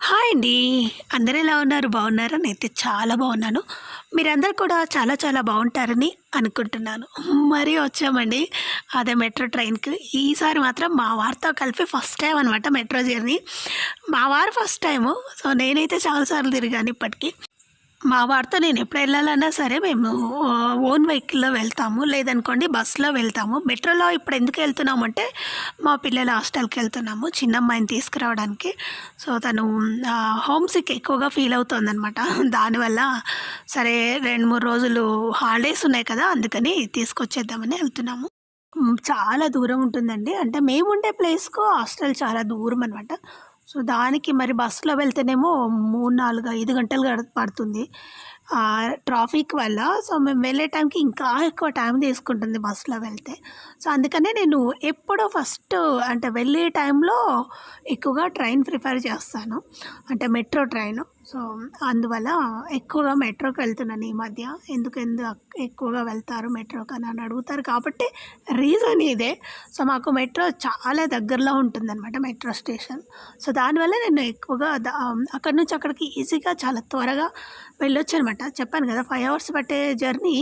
Hi అండి. అందరూ ఎలా ఉన్నారు? బాగున్నారా? నేనైతే చాలా బాగున్నాను. మీరందరూ కూడా చాలా చాలా బాగుంటారని అనుకుంటున్నాను. మరీ వచ్చామండి అదే మెట్రో ట్రైన్‌కి. ఈసారి మాత్రం మా వారితో కలిపి ఫస్ట్ టైమ్ అనమాట మెట్రో జర్నీ. మా వారు ఫస్ట్ టైము. సో, నేనైతే చాలా సార్లు తిరిగాను ఇప్పటికి. మా వారితో నేను ఎప్పుడు వెళ్ళాలన్నా సరే మేము ఓన్ వెహికల్‌లో వెళ్తాము. లేదనుకోండి బస్‌లో వెళ్తాము. మెట్రోలో ఇప్పుడు ఎందుకు వెళ్తున్నామంటే మా పిల్లల హాస్టల్‌కెళ్తున్నాము. చిన్నమ్మాయిని తీసుకురావడానికి. సో, తను హోమ్ సిక్ ఎక్కువగా ఫీల్ అవుతోందనమాట. దానివల్ల సరే 2, 3 రోజులు హాలిడేస్ ఉన్నాయి కదా! అందుకని తీసుకొచ్చేద్దామని వెళ్తున్నాము. చాలా దూరం ఉంటుందండి. అంటే మేముండే ప్లేస్‌కు హాస్టల్ చాలా దూరం అనమాట. సో, దానికి మరి బస్సులో వెళ్తేనేమో 3, 4, 5 గంటలు పడుతుంది. ట్రాఫిక్ వల్ల. సో, మేము వెళ్ళే టైంకి ఇంకా ఎక్కువ టైం తీసుకుంటుంది బస్సులో వెళ్తే. సో, అందుకనే నేను ఎప్పుడూ ఫస్ట్ అంటే వెళ్ళే టైంలో ఎక్కువగా ట్రైన్ ప్రిఫర్ చేస్తాను. అంటే మెట్రో ట్రైను. సో, అందువల్ల ఎక్కువగా మెట్రోకి వెళ్తున్నాను ఈ మధ్య. ఎక్కువగా వెళ్తారు మెట్రోకని అని అడుగుతారు కాబట్టి రీజన్ ఇదే. సో, మాకు మెట్రో చాలా దగ్గరలో ఉంటుందనమాట మెట్రో స్టేషన్. సో, దానివల్ల నేను ఎక్కువగా అక్కడి నుంచి అక్కడికి ఈజీగా చాలా త్వరగా వెళ్ళొచ్చనమాట. చెప్పాను కదా! 5 అవర్స్ పట్టే జర్నీ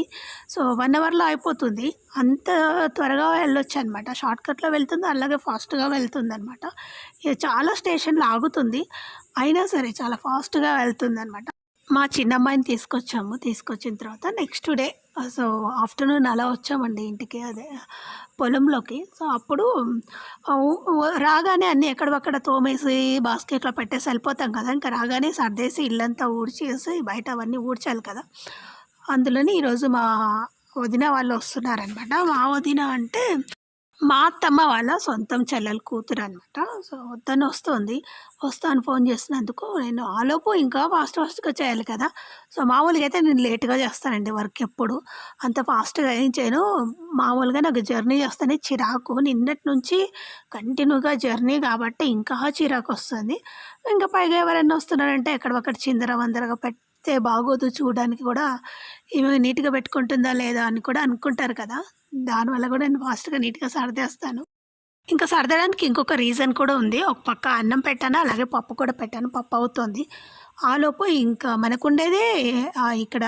సో, 1 అవర్‌లో అయిపోతుంది. అంత త్వరగా వెళ్ళొచ్చనమాట. షార్ట్‌కట్‌లో వెళ్తుంది. అలాగే ఫాస్ట్‌గా వెళ్తుందనమాట. చాలా స్టేషన్‌లో ఆగుతుంది. అయినా సరే చాలా ఫాస్ట్‌గా వెళ్తుందనమాట. మా చిన్నమ్మాయిని తీసుకొచ్చాము. తీసుకొచ్చిన తర్వాత నెక్స్ట్ డే సో, ఆఫ్టర్‌నూన్ అలా వచ్చామండి ఇంటికి. అదే పొలంలోకి. సో, అప్పుడు రాగానే అన్నీ ఎక్కడివక్కడ తోమేసి బాస్కెట్‌లో పెట్టేసి వెళ్ళిపోతాం కదా! ఇంకా రాగానే సర్దేసి ఇల్లంతా ఊడ్చేసి బయట అవన్నీ ఊడ్చాలి కదా! అందులోని ఈరోజు మా వదిన వాళ్ళు వస్తున్నారనమాట. మా వదిన అంటే మా అత్తమ్మ వాళ్ళ సొంతం చెల్లెలు కూతురనమాట. సో, తను వస్తోంది. వస్తా అని ఫోన్ చేసినందుకు నేను ఆలోపు ఇంకా ఫాస్ట్‌గా చేయాలి కదా! సో, మామూలుగా అయితే నేను లేట్‌గా చేస్తానండి వర్క్ ఎప్పుడు. అంత ఫాస్ట్‌గా ఏం చేయను. మామూలుగా నాకు జర్నీ చేస్తేనే చిరాకు. నిన్నటి నుంచి కంటిన్యూగా జర్నీ కాబట్టి ఇంకా చిరాకొస్తుంది. ఇంకా పైగా ఎవరైనా వస్తున్నారంటే ఎక్కడివక్కడ చిందరవందరగా పెడితే బాగోదు చూడడానికి కూడా. ఈమె నీట్‌గా పెట్టుకుంటుందా లేదా అని కూడా అనుకుంటారు కదా! దానివల్ల కూడా నేను ఫాస్ట్‌గా నీట్‌గా సర్దేస్తాను. ఇంకా సర్దడానికి ఇంకొక రీజన్ కూడా ఉంది. ఒక పక్క అన్నం పెట్టాను, అలాగే పప్పు కూడా పెట్టాను. పప్పు అవుతోంది. ఆలోపు ఇంకా మనకుండేదే ఇక్కడ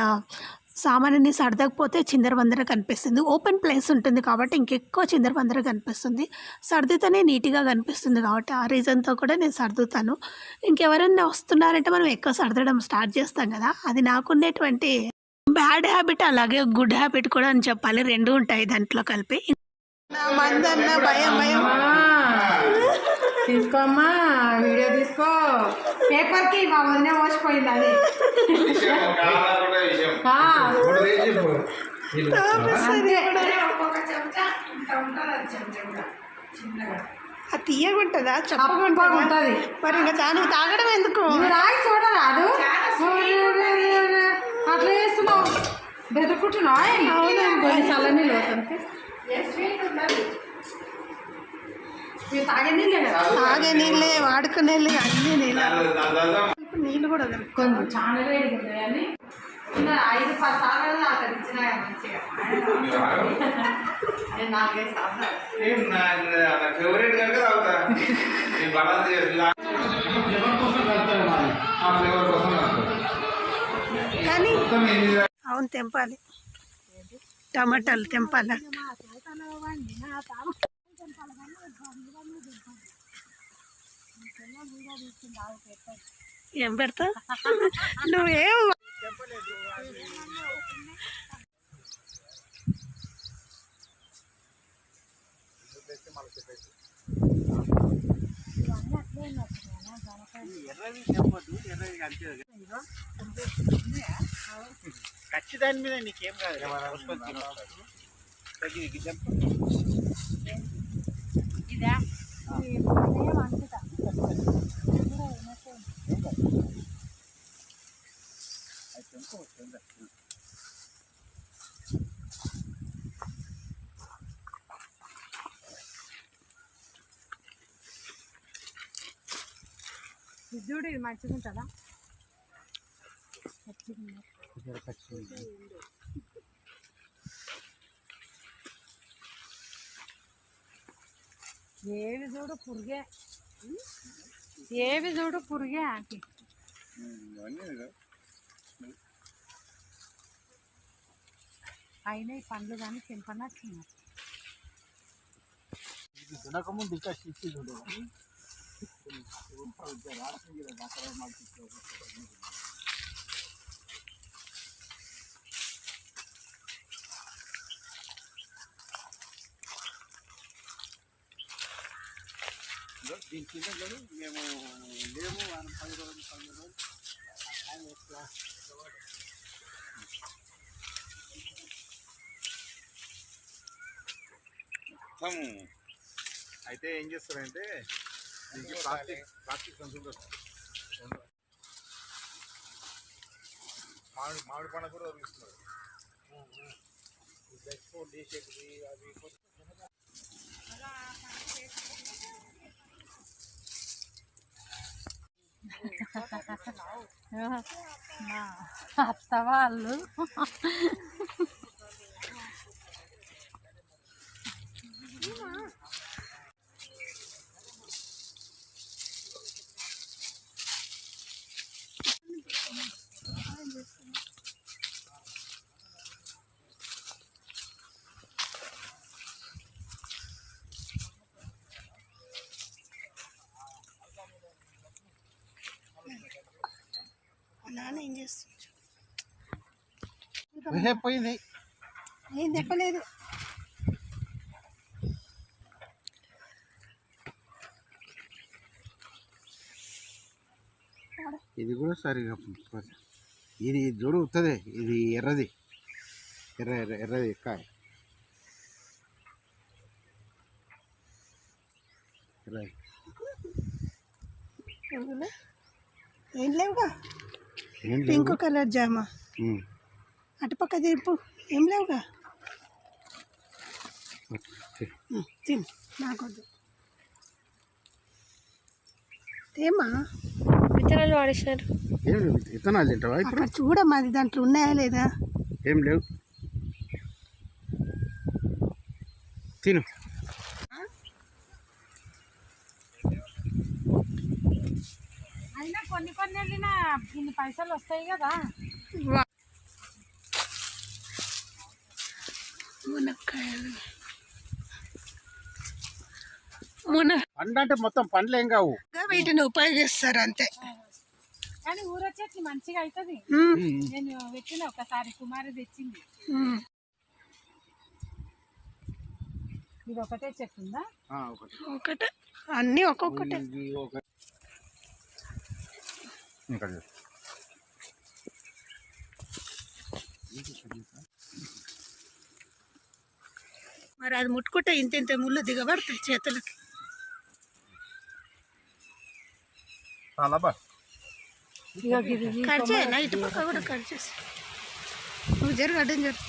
సామానన్ని సర్దకపోతే చిందరవందరగా కనిపిస్తుంది. ఓపెన్ ప్లేస్ ఉంటుంది కాబట్టి ఇంకెక్కువ చిందరవందరగా కనిపిస్తుంది. సర్దితేనే నీట్‌గా కనిపిస్తుంది కాబట్టి ఆ రీజన్‌తో కూడా నేను సర్దుతాను. ఇంకెవరన్నా వస్తున్నారంటే మనం ఎక్కువ సర్దడం స్టార్ట్ చేస్తాం కదా! అది నాకుండేటువంటి బ్యాడ్ హ్యాబిట్ అలాగే గుడ్ హ్యాబిట్ కూడా అని చెప్పాలి. 2 ఉంటాయి దాంట్లో కలిపి. నా మందన్న భయం భయం. తీసుకో అమ్మా, వీడియో తీసుకో. పేపర్కి మా వదిన మోసిపోయింది అది. అది తీయగుంటుందా? చప్పగా ఉంటుంది. మరి ఇంకా దానికి తాగడం ఎందుకు? రాయి చూడరాదు. అట్లా చేస్తున్నావు, బెదురుకుంటున్నావు. అవునండి, చల్లని లోతనికి తాగే నీళ్ళే, వాడుకునే అన్ని నీళ్ళు. ఇప్పుడు నీళ్ళు కూడా కొంచెం చాలా వేడి ఉంటాయని 5-10 సార్లు అక్కడ ఇచ్చిన మంచిగా 4-5 సార్లు. కానీ అవును తెంపాలి, టమాటాలు తెంపాలి. ఏం పెడతా నువ్వేం ఖచ్చితాని మీద నీకేం కాదు. ఇదా చూడు, ఇది మంచిగా ఉంటుందా? ఏవి చూడు పురుగే. ఏవి చూడు పురుగే ఆంటీ. అయినా ఈ పండ్లు కానీ తినపన్నట్టున్నారు. తినకముందు ఇంకా శిక్షి చూడు. దీని కింద మేము లేము 10 రోజులు అయితే ఏం చేస్తారంటే దీనికి ప్లాస్టిక్ సంచులు మామిడి పండు కూడా వదిలిస్తున్నారు. ఎక్స్పోర్ట్ చేసేది అవి అత్త వాళ్ళు నాన్న ఏం చేస్తుంది? పోయింది. ఏం చెప్పలేదు. ఇది కూడా సరిగా ఇది జోడు అవుతుంది. ఇది ఎర్రది ఎర్రది కాయ ఎర్రది ఏం లేవుగా. పింక్ కలర్ జామ అటుపక్క తీర్పు ఏం లేవుగా. తిను, నాకొద్దు. ఏమా విత్తనాలు వాడేసినారు. విత్తనాలు తింటావా? అక్కడ చూడమ్మా, అది దాంట్లో ఉన్నాయా లేదా. ఏం లేవు, తిను. అయినా కొన్ని వెళ్ళినా ఇన్ని పైసలు వస్తాయి కదా. మునక్కాయలు పండు అంటే మొత్తం పండ్లు ఏం కావు, వీటిని ఉపయోగిస్తారు అంతే. కానీ ఊర చెట్లు మంచిగా అవుతుంది. నేను పెట్టిన ఒకసారి కుమారి తెచ్చింది. ఇది ఒకటే చెట్టు ఉందా? ఒకటే, అన్నీ ఒక్కొక్కటే. మరి అది ముట్టుకుంటే ఇంత ముళ్ళు దిగబడతాయి చేతులకి. కట్ చేయనా? ఇటు పక్క కూడా కట్ చేసి నువ్వు జరుగు, అడ్డం జరుగు.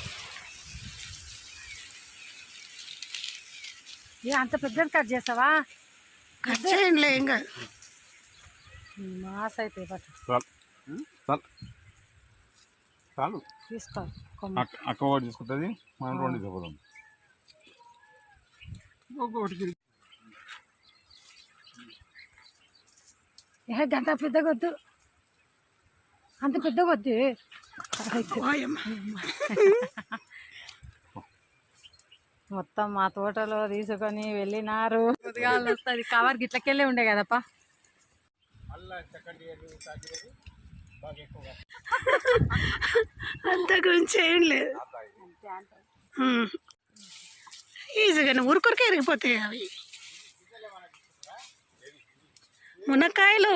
అంత పెద్దది కట్ చేస్తావా? కట్ చేయండి, ఏం కాదు. మాస్ అయితే చాలు తీసుకో. అక్క ఒకటి తీసుకుంటుంది, మనం 2 తీసుకుపోదాం. అంత పెద్దగా వద్దు, అంత పెద్దగా వద్దు. మొత్తం మా తోటలో తీసుకొని వెళ్ళినారు. ఉదయాలు వస్తుంది. కవర్ గిట్లకెళ్ళి ఉండే కదప్పా. అంత గురించి ఏం లేదు, ఈజీగానే ఊరికొరికే ఎరిగిపోతాయి అవి మునక్కాయలు.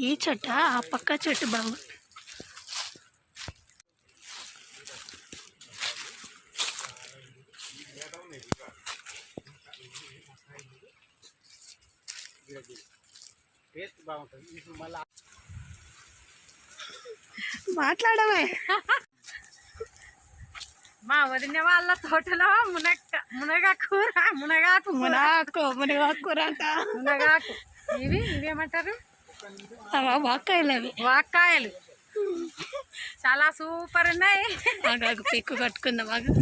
ఈ చెట్ట ఆ పక్క చెట్టు బాగుంది. మాట్లాడమే. మా వదిన వాళ్ళ తోటలో మునగాకు అంట. మునగాకు ఇవేమంటారు? వాక్కాయలు. అవి వాక్కాయలు. చాలా సూపర్ ఉన్నాయి. ఆగాగు పిక్కు కట్టుకుందాం ఆగు.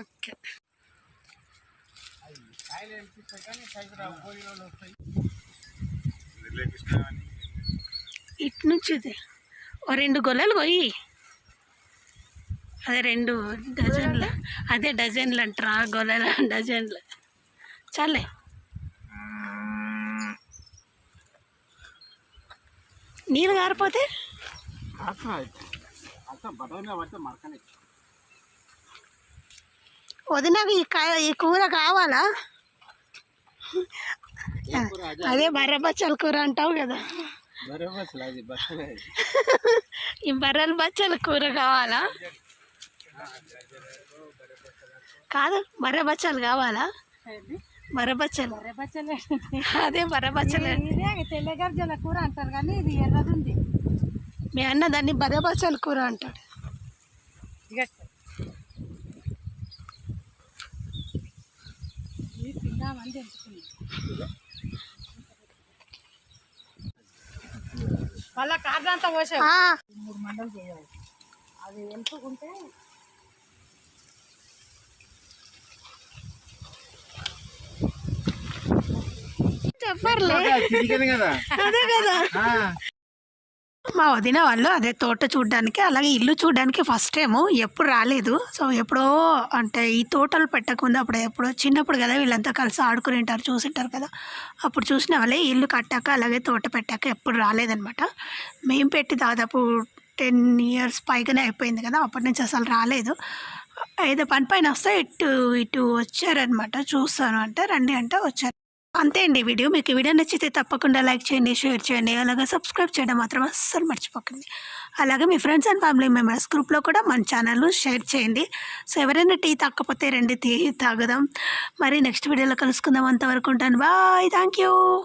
ఓకే ఇటు నుంచి ఇది. ఓ 2 గొల్లలు పోయి అదే 2 డజన్లు, అదే డజన్లు అంటారా, గొల్లల డజన్లు. చాలే నీళ్ళు గారిపోతే వదినాక ఈ కూర కావాలా? అదే బర్రె కూర అంటావు కదా, ఈ బర్రెల బచ్చల కూర కావాలా? కాదు బర్రె బచ్చలు కావాలా? బర్రె బచ్చలు, అదే బర్రె బచ్చలు. తెల్లగర్జల కూర అంటారు కానీ ఇది ఎర్రది ఉంది. మీ అన్న దాన్ని బర్రె బచ్చల కూర అంటాడు. తిందామని తెలుసుకున్నాం. మళ్ళా కార్డు అంతా పోసావు. 3 మండలు చేయాలి. అది ఎంపుకుంటే చెప్పర్లే, కదా. అదే కదా. మా వదిన వాళ్ళు అదే తోట చూడడానికి అలాగే ఇల్లు చూడడానికి ఫస్ట్ టైము, ఎప్పుడు రాలేదు. సో ఎప్పుడో అంటే ఈ తోటలు పెట్టకుండా అప్పుడు ఎప్పుడో చిన్నప్పుడు కదా వీళ్ళంతా కలిసి ఆడుకుని ఉంటారు, చూసింటారు కదా, అప్పుడు చూసిన వాళ్ళే. ఇల్లు కట్టాక అలాగే తోట పెట్టాక ఎప్పుడు రాలేదనమాట. మేము పెట్టి దాదాపు 10 years పైగానే అయిపోయింది కదా, అప్పటి నుంచి అసలు రాలేదు. ఏదో పని పైన వస్తే ఇటు వచ్చారనమాట. చూస్తాను అంటే రండి అంటే వచ్చారు. అంతే అండి వీడియో. మీకు ఈ వీడియో నచ్చితే తప్పకుండా లైక్ చేయండి, షేర్ చేయండి, అలాగే సబ్స్క్రైబ్ చేయడం మాత్రం అస్సలు మర్చిపోకండి. అలాగే మీ ఫ్రెండ్స్ అండ్ ఫ్యామిలీ మెంబర్స్ గ్రూప్లో కూడా మన ఛానల్ను షేర్ చేయండి. సో ఎవరైనా టీ తాగకపోతే రండి టీ తాగదాం. మరి నెక్స్ట్ వీడియోలో కలుసుకుందాం. అంతవరకు ఉంటాను. Bye, thank you.